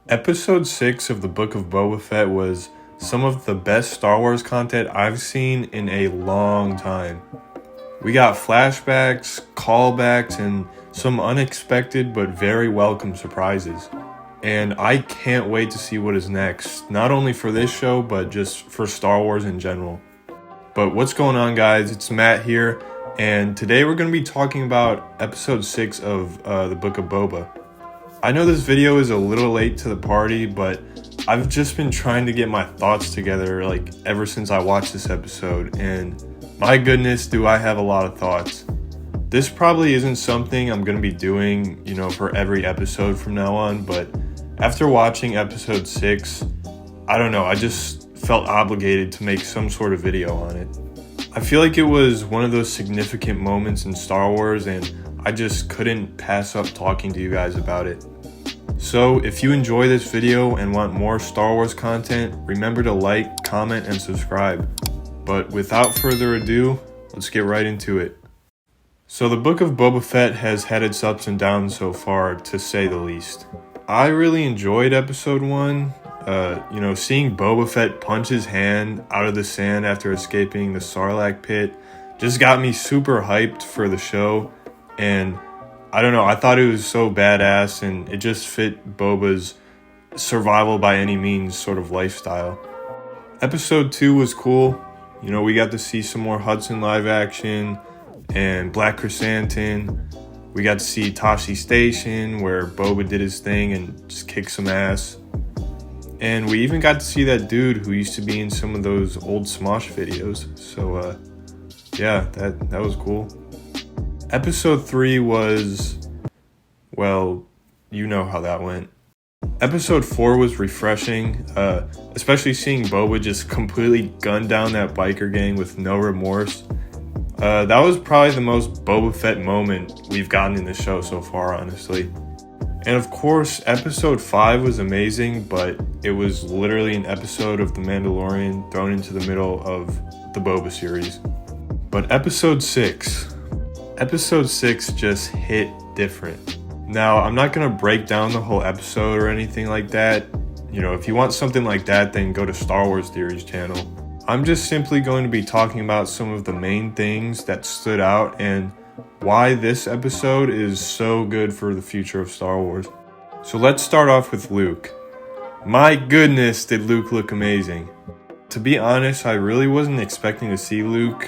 Episode 6 of the Book of Boba Fett was some of the best Star Wars content I've seen in a long time. We got flashbacks, callbacks, and some unexpected but very welcome surprises. And I can't wait to see what is next, not only for this show, but just for Star Wars in general. But what's going on, guys? It's Matt here, and today we're going to be talking about episode 6 of the Book of Boba. I know this video is a little late to the party, but I've just been trying to get my thoughts together ever since I watched this episode, and my goodness, do I have a lot of thoughts. This probably isn't something I'm going to be doing, for every episode from now on, but after watching episode 6, I don't know, I just felt obligated to make some sort of video on it. I feel like it was one of those significant moments in Star Wars, and I just couldn't pass up talking to you guys about it. So if you enjoy this video and want more Star Wars content, remember to like, comment, and subscribe. But without further ado, let's get right into it. So the Book of Boba Fett has had its ups and downs so far, to say the least. I really enjoyed episode 1. Seeing Boba Fett punch his hand out of the sand after escaping the Sarlacc pit just got me super hyped for the show. And I don't know, I thought it was so badass, and it just fit Boba's survival by any means sort of lifestyle. Episode 2 was cool. We got to see some more Hudson live action and Black Chrysanthemum. We got to see Tashi Station, where Boba did his thing and just kicked some ass. And we even got to see that dude who used to be in some of those old Smosh videos. So, that was cool. Episode 3 was, well, you know how that went. Episode 4 was refreshing, especially seeing Boba just completely gun down that biker gang with no remorse. That was probably the most Boba Fett moment we've gotten in the show so far, honestly. And of course, episode 5 was amazing, but it was literally an episode of The Mandalorian thrown into the middle of the Boba series. But episode 6 just hit different. Now, I'm not going to break down the whole episode or anything like that. If you want something like that, then go to Star Wars Theories channel. I'm just simply going to be talking about some of the main things that stood out and why this episode is so good for the future of Star Wars. So let's start off with Luke. My goodness, did Luke look amazing. To be honest, I really wasn't expecting to see Luke,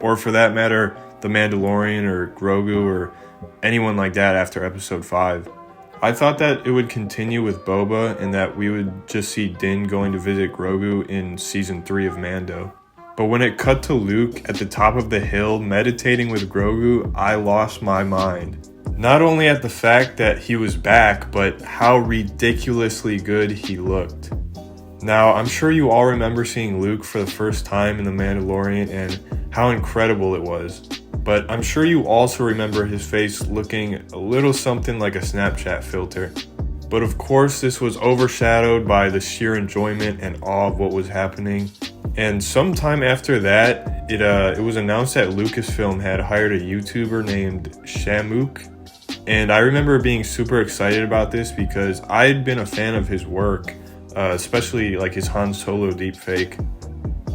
or for that matter, the Mandalorian or Grogu or anyone like that after episode 5. I thought that it would continue with Boba and that we would just see Din going to visit Grogu in season 3 of Mando. But when it cut to Luke at the top of the hill meditating with Grogu, I lost my mind. Not only at the fact that he was back, but how ridiculously good he looked. Now, I'm sure you all remember seeing Luke for the first time in The Mandalorian and how incredible it was. But I'm sure you also remember his face looking a little something like a Snapchat filter. But of course, this was overshadowed by the sheer enjoyment and awe of what was happening. And sometime after that, it was announced that Lucasfilm had hired a YouTuber named Shamook. And I remember being super excited about this because I had been a fan of his work, especially his Han Solo deepfake.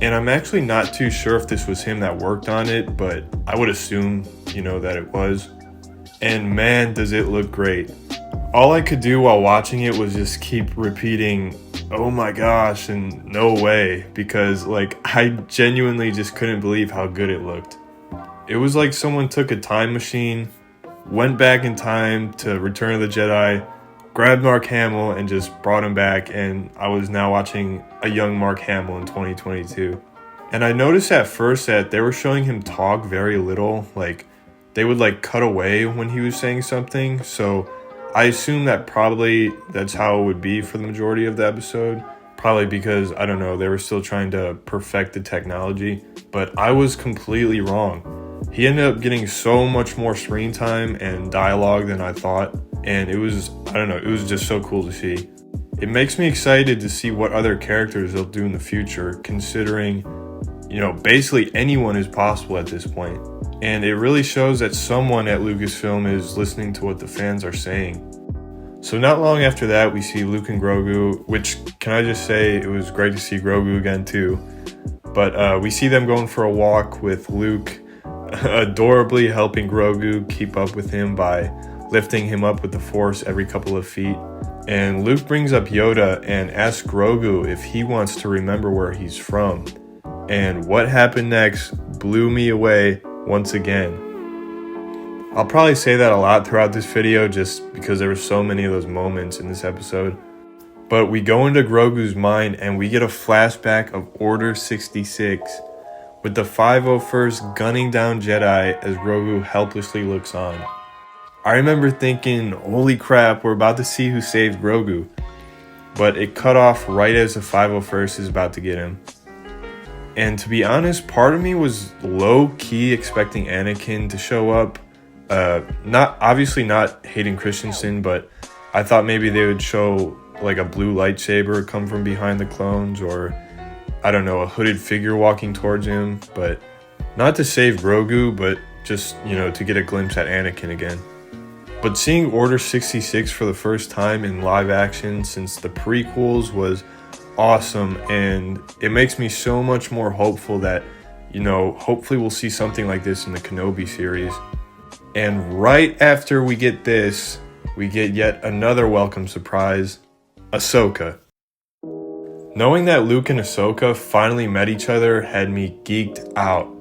And I'm actually not too sure if this was him that worked on it, but I would assume, that it was. And man, does it look great. All I could do while watching it was just keep repeating, oh my gosh, and no way, because I genuinely just couldn't believe how good it looked. It was like someone took a time machine, went back in time to Return of the Jedi, grabbed Mark Hamill and just brought him back, and I was now watching a young Mark Hamill in 2022. And I noticed at first that they were showing him talk very little, they would cut away when he was saying something, so I assume that probably that's how it would be for the majority of the episode, probably because, I don't know, they were still trying to perfect the technology, but I was completely wrong. He ended up getting so much more screen time and dialogue than I thought, and it was just so cool to see. It makes me excited to see what other characters they'll do in the future, considering, basically anyone is possible at this point. And it really shows that someone at Lucasfilm is listening to what the fans are saying. So not long after that, we see Luke and Grogu, which, can I just say, it was great to see Grogu again too. But we see them going for a walk with Luke adorably helping Grogu keep up with him by lifting him up with the Force every couple of feet. And Luke brings up Yoda and asks Grogu if he wants to remember where he's from. And what happened next blew me away once again. I'll probably say that a lot throughout this video just because there were so many of those moments in this episode. But we go into Grogu's mind and we get a flashback of Order 66 with the 501st gunning down Jedi as Grogu helplessly looks on. I remember thinking, holy crap, we're about to see who saved Grogu. But it cut off right as the 501st is about to get him. And to be honest, part of me was low-key expecting Anakin to show up. Obviously not Hayden Christensen, but I thought maybe they would show like a blue lightsaber come from behind the clones, or I don't know, a hooded figure walking towards him, but not to save Grogu, but just, to get a glimpse at Anakin again. But seeing Order 66 for the first time in live action since the prequels was awesome, and it makes me so much more hopeful that, hopefully we'll see something like this in the Kenobi series. And right after we get this, we get yet another welcome surprise, Ahsoka. Knowing that Luke and Ahsoka finally met each other had me geeked out.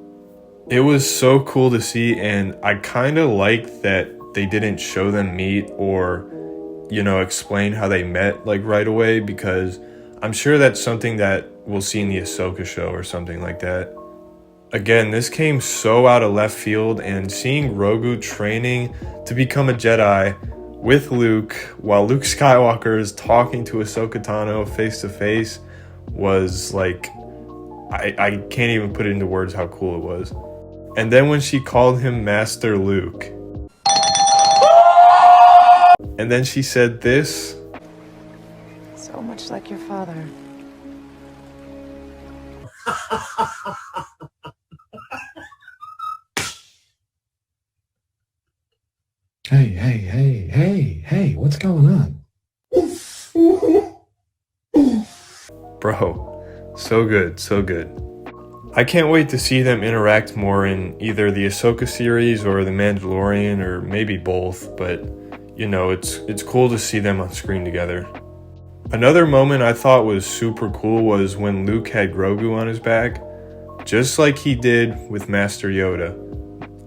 It was so cool to see, and I kind of liked that they didn't show them meet or, explain how they met like right away, because I'm sure that's something that we'll see in the Ahsoka show or something like that. Again, this came so out of left field, and seeing Grogu training to become a Jedi with Luke while Luke Skywalker is talking to Ahsoka Tano face to face was like, I can't even put it into words how cool it was. And then when she called him Master Luke, and then she said this. So much like your father. Hey, what's going on? Bro, so good. I can't wait to see them interact more in either the Ahsoka series or the Mandalorian, or maybe both, but it's cool to see them on screen together. Another moment I thought was super cool was when Luke had Grogu on his back, just like he did with Master Yoda.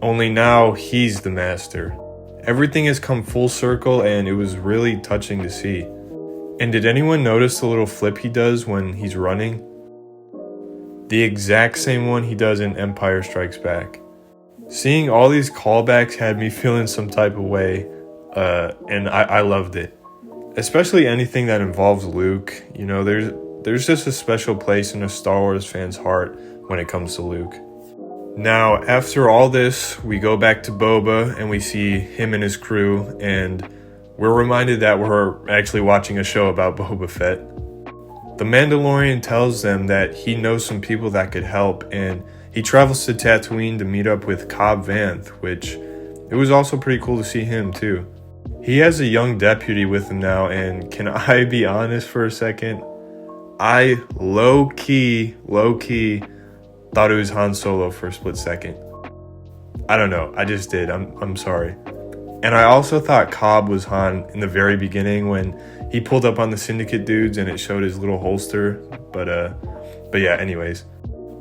Only now he's the master. Everything has come full circle, and it was really touching to see. And did anyone notice the little flip he does when he's running? The exact same one he does in Empire Strikes Back. Seeing all these callbacks had me feeling some type of way, and I loved it. Especially anything that involves Luke. There's just a special place in a Star Wars fan's heart when it comes to Luke. Now, after all this, we go back to Boba and we see him and his crew, and we're reminded that we're actually watching a show about Boba Fett. The Mandalorian tells them that he knows some people that could help, and he travels to Tatooine to meet up with Cobb Vanth, which it was also pretty cool to see him too. He has a young deputy with him now, and can I be honest for a second? I low-key thought it was Han Solo for a split second. I don't know, I just did, I'm sorry. And I also thought Cobb was Han in the very beginning when he pulled up on the Syndicate dudes and it showed his little holster, but yeah, anyways.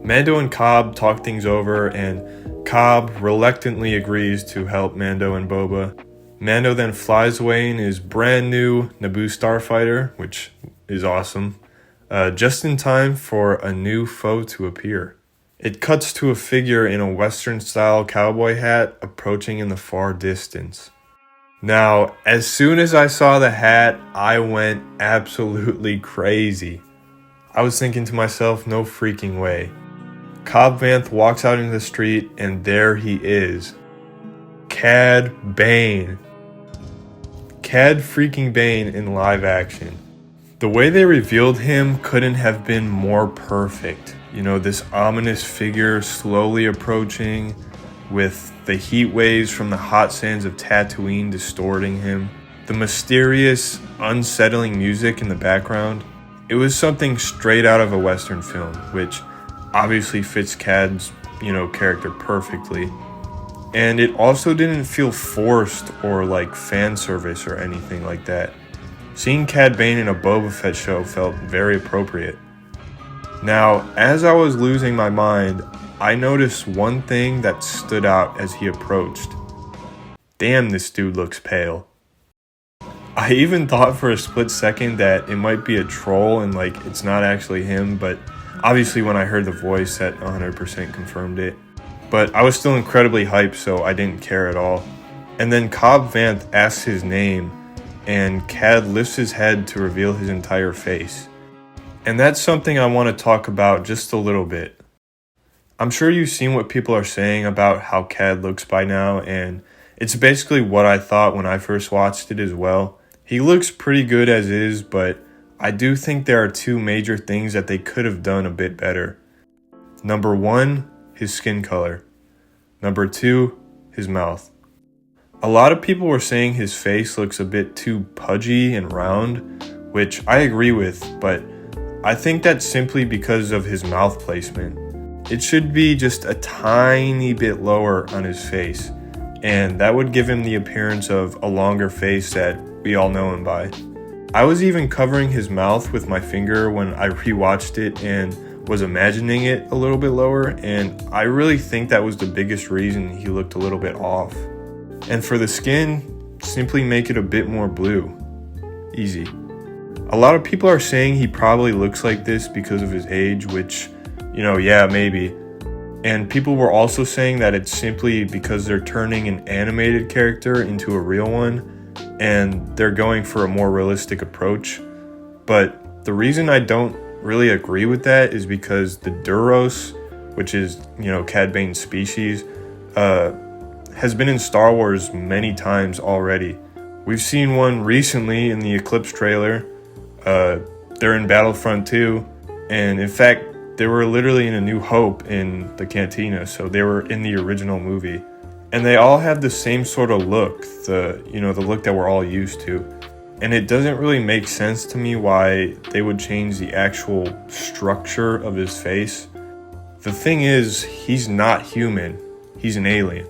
Mando and Cobb talk things over, and Cobb reluctantly agrees to help Mando and Boba. Mando then flies away in his brand new Naboo starfighter, which is awesome, just in time for a new foe to appear. It cuts to a figure in a Western-style cowboy hat approaching in the far distance. Now, as soon as I saw the hat, I went absolutely crazy. I was thinking to myself, no freaking way. Cobb Vanth walks out into the street, and there he is. Cad Bane. Cad freaking Bane in live action. The way they revealed him couldn't have been more perfect. This ominous figure slowly approaching with the heat waves from the hot sands of Tatooine distorting him. the mysterious, unsettling music in the background. It was something straight out of a Western film, which obviously fits Cad's, character perfectly. And it also didn't feel forced or like fan service or anything like that. Seeing Cad Bane in a Boba Fett show felt very appropriate. Now, as I was losing my mind, I noticed one thing that stood out as he approached. Damn, this dude looks pale. I even thought for a split second that it might be a troll and like it's not actually him, but obviously when I heard the voice that 100% confirmed it. But I was still incredibly hyped, so I didn't care at all. And then Cobb Vanth asks his name, and Cad lifts his head to reveal his entire face. And that's something I want to talk about just a little bit. I'm sure you've seen what people are saying about how Cad looks by now, and it's basically what I thought when I first watched it as well. He looks pretty good as is, but I do think there are two major things that they could have done a bit better. Number one, his skin color. Number two, his mouth. A lot of people were saying his face looks a bit too pudgy and round, which I agree with, but I think that's simply because of his mouth placement. It should be just a tiny bit lower on his face, and that would give him the appearance of a longer face that we all know him by. I was even covering his mouth with my finger when I rewatched it and was imagining it a little bit lower, and I really think that was the biggest reason he looked a little bit off. And for the skin, simply make it a bit more blue. Easy. A lot of people are saying he probably looks like this because of his age, which, yeah, maybe. And people were also saying that it's simply because they're turning an animated character into a real one, and they're going for a more realistic approach. But the reason I don't really agree with that is because the Duros, which is, Cad Bane's species, has been in Star Wars many times already. We've seen one recently in the Eclipse trailer. They're in Battlefront 2, and in fact, they were literally in A New Hope in the Cantina, so they were in the original movie. And they all have the same sort of look, the look that we're all used to. And it doesn't really make sense to me why they would change the actual structure of his face. The thing is, he's not human, he's an alien.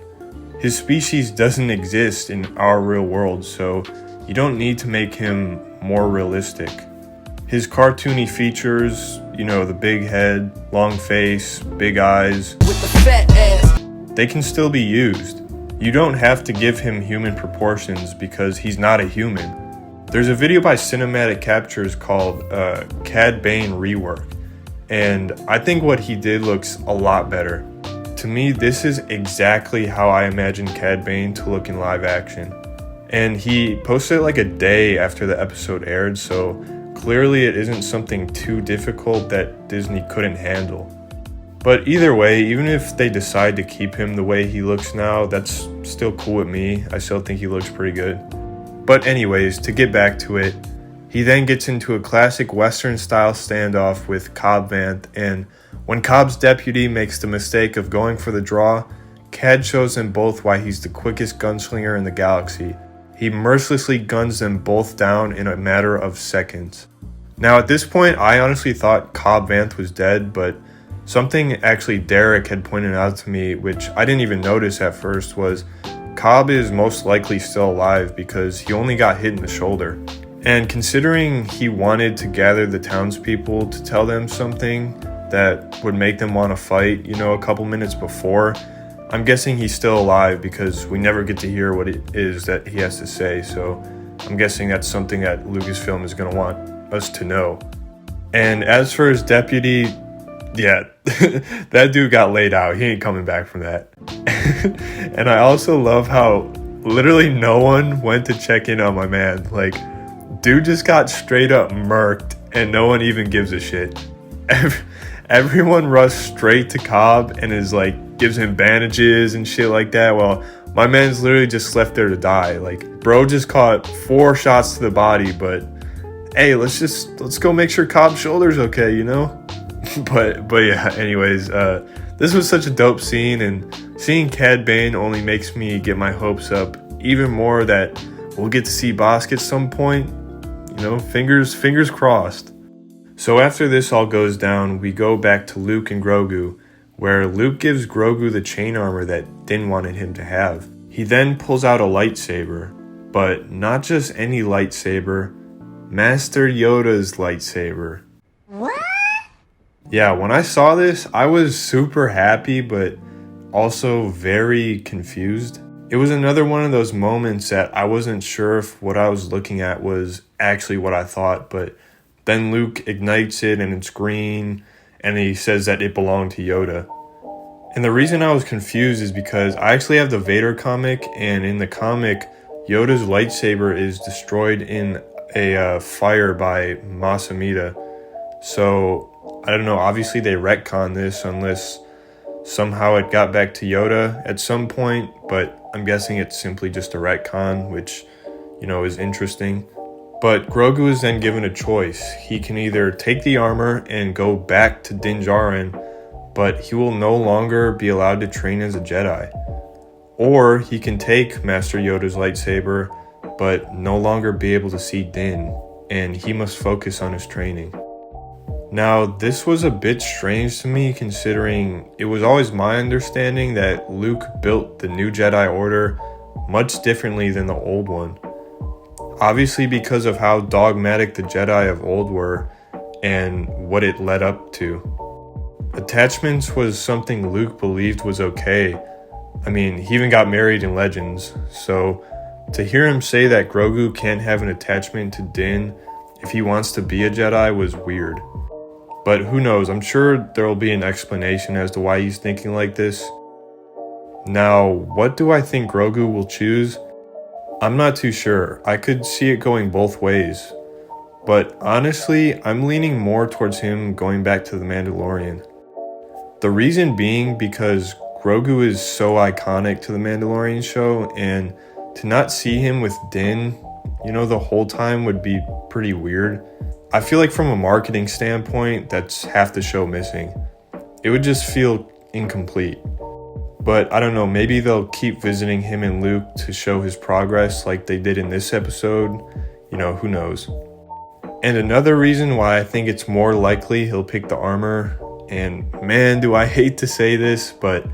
His species doesn't exist in our real world, so you don't need to make him more realistic. His cartoony features, the big head, long face, big eyes, with the fat ass, they can still be used. You don't have to give him human proportions because he's not a human. There's a video by Cinematic Captures called Cad Bane Rework, and I think what he did looks a lot better. To me, this is exactly how I imagine Cad Bane to look in live action. And he posted it like a day after the episode aired, so clearly it isn't something too difficult that Disney couldn't handle. But either way, even if they decide to keep him the way he looks now, that's still cool with me. I still think he looks pretty good. But anyways, to get back to it, he then gets into a classic Western style standoff with Cobb Vanth, and when Cobb's deputy makes the mistake of going for the draw, Cad shows them both why he's the quickest gunslinger in the galaxy. He mercilessly guns them both down in a matter of seconds. Now at this point, I honestly thought Cobb Vanth was dead, but something actually Derek had pointed out to me, which I didn't even notice at first, was Cobb is most likely still alive because he only got hit in the shoulder. And considering he wanted to gather the townspeople to tell them something that would make them want to fight, a couple minutes before, I'm guessing he's still alive because we never get to hear what it is that he has to say, so I'm guessing that's something that Lucasfilm is going to want us to know. And as for his deputy, yeah, that dude got laid out. He ain't coming back from that. And I also love how literally no one went to check in on my man. Like, dude just got straight up murked and no one even gives a shit. Everyone rushed straight to Cobb and is like, gives him bandages and shit like that. Well, my man's literally just left there to die. Like, bro just caught 4 shots to the body, but hey, let's go make sure Cobb's shoulder's okay, But yeah, anyways, this was such a dope scene, and seeing Cad Bane only makes me get my hopes up even more that we'll get to see Bosk at some point. Fingers crossed. So after this all goes down, we go back to Luke and Grogu, where Luke gives Grogu the chain armor that Din wanted him to have. He then pulls out a lightsaber, but not just any lightsaber, Master Yoda's lightsaber. What? Yeah, when I saw this, I was super happy, but also very confused. It was another one of those moments that I wasn't sure if what I was looking at was actually what I thought, but then Luke ignites it and it's green, and he says that it belonged to Yoda. And the reason I was confused is because I actually have the Vader comic, and in the comic, Yoda's lightsaber is destroyed in a fire by Masamita. So, I don't know, obviously they retcon this unless somehow it got back to Yoda at some point, but I'm guessing it's simply just a retcon, which, is interesting. But Grogu is then given a choice. He can either take the armor and go back to Din Djarin, but he will no longer be allowed to train as a Jedi. Or he can take Master Yoda's lightsaber, but no longer be able to see Din, and he must focus on his training. Now, this was a bit strange to me, considering it was always my understanding that Luke built the new Jedi Order much differently than the old one. Obviously because of how dogmatic the Jedi of old were and what it led up to. Attachments was something Luke believed was okay. I mean, he even got married in Legends, so to hear him say that Grogu can't have an attachment to Din if he wants to be a Jedi was weird. But who knows, I'm sure there will be an explanation as to why he's thinking like this. Now, what do I think Grogu will choose? I'm not too sure. I could see it going both ways. But honestly, I'm leaning more towards him going back to the Mandalorian. The reason being because Grogu is so iconic to the Mandalorian show, and to not see him with Din, the whole time would be pretty weird. I feel like from a marketing standpoint, that's half the show missing. It would just feel incomplete. But I don't know, maybe they'll keep visiting him and Luke to show his progress like they did in this episode. Who knows. And another reason why I think it's more likely he'll pick the armor, and man, do I hate to say this, but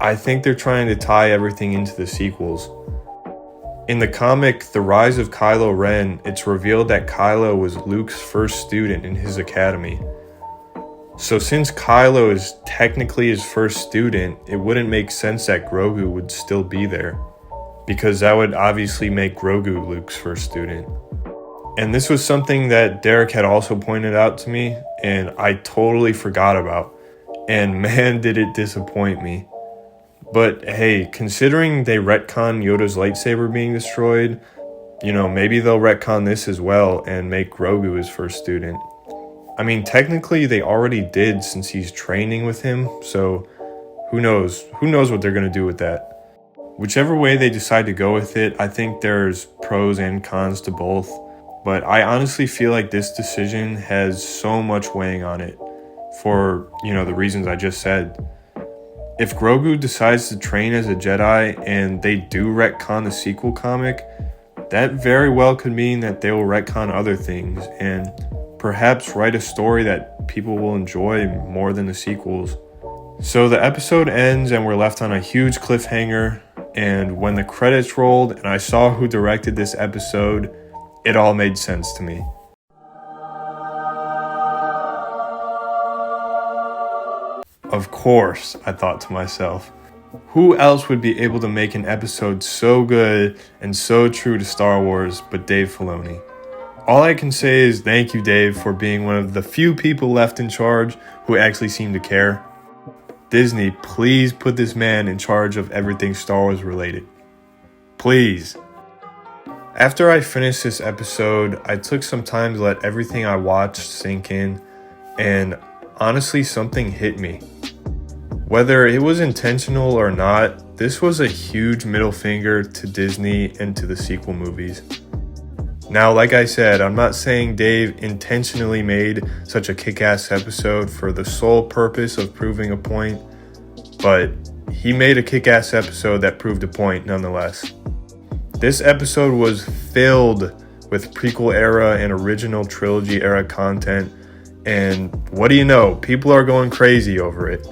I think they're trying to tie everything into the sequels. In the comic, The Rise of Kylo Ren, it's revealed that Kylo was Luke's first student in his academy. So since Kylo is technically his first student, it wouldn't make sense that Grogu would still be there, because that would obviously make Grogu Luke's first student. And this was something that Derek had also pointed out to me, and I totally forgot about. And man, did it disappoint me. But hey, considering they retcon Yoda's lightsaber being destroyed, maybe they'll retcon this as well and make Grogu his first student. I mean, technically they already did since he's training with him, so who knows? Who knows what they're going to do with that? Whichever way they decide to go with it, I think there's pros and cons to both. But I honestly feel like this decision has so much weighing on it for, the reasons I just said. If Grogu decides to train as a Jedi and they do retcon the sequel comic, that very well could mean that they will retcon other things and perhaps write a story that people will enjoy more than the sequels. So the episode ends and we're left on a huge cliffhanger, and when the credits rolled and I saw who directed this episode, it all made sense to me. Of course, I thought to myself, who else would be able to make an episode so good and so true to Star Wars but Dave Filoni? All I can say is thank you, Dave, for being one of the few people left in charge who actually seem to care. Disney, please put this man in charge of everything Star Wars related. Please. After I finished this episode, I took some time to let everything I watched sink in, and honestly, something hit me. Whether it was intentional or not, this was a huge middle finger to Disney and to the sequel movies. Now, like I said, I'm not saying Dave intentionally made such a kick-ass episode for the sole purpose of proving a point, but he made a kick-ass episode that proved a point nonetheless. This episode was filled with prequel era and original trilogy era content, and what do you know, people are going crazy over it.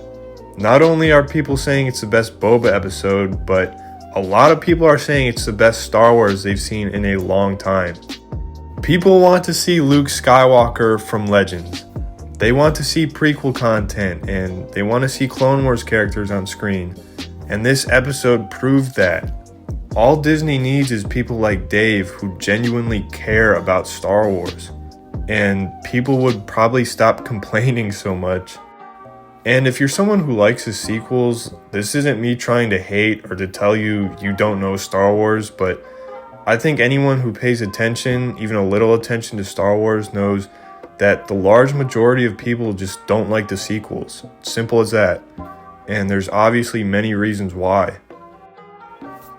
Not only are people saying it's the best Boba episode, but a lot of people are saying it's the best Star Wars they've seen in a long time. People want to see Luke Skywalker from Legends. They want to see prequel content, and they want to see Clone Wars characters on screen. And this episode proved that. All Disney needs is people like Dave who genuinely care about Star Wars. And people would probably stop complaining so much. And if you're someone who likes the sequels, this isn't me trying to hate or to tell you you don't know Star Wars, but I think anyone who pays attention, even a little attention to Star Wars, knows that the large majority of people just don't like the sequels. Simple as that. And there's obviously many reasons why.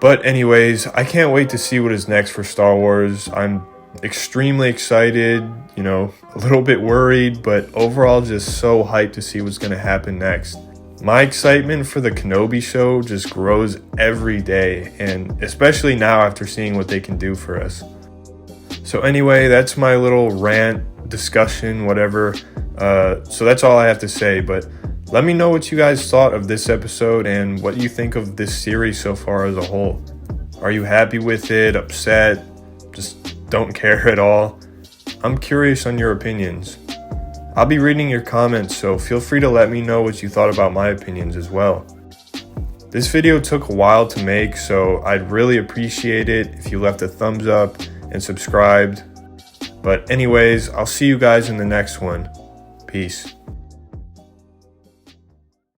But anyways, I can't wait to see what is next for Star Wars. I'm extremely excited, a little bit worried, but overall just so hyped to see what's going to happen next. My excitement for the Kenobi show just grows every day, and especially now after seeing what they can do for us. So anyway, that's my little rant, discussion, whatever. So that's all I have to say, but let me know what you guys thought of this episode and what you think of this series so far as a whole. Are you happy with it, upset, just don't care at all? I'm curious on your opinions. I'll be reading your comments, so feel free to let me know what you thought about my opinions as well. This video took a while to make, so I'd really appreciate it if you left a thumbs up and subscribed. But anyways, I'll see you guys in the next one. Peace.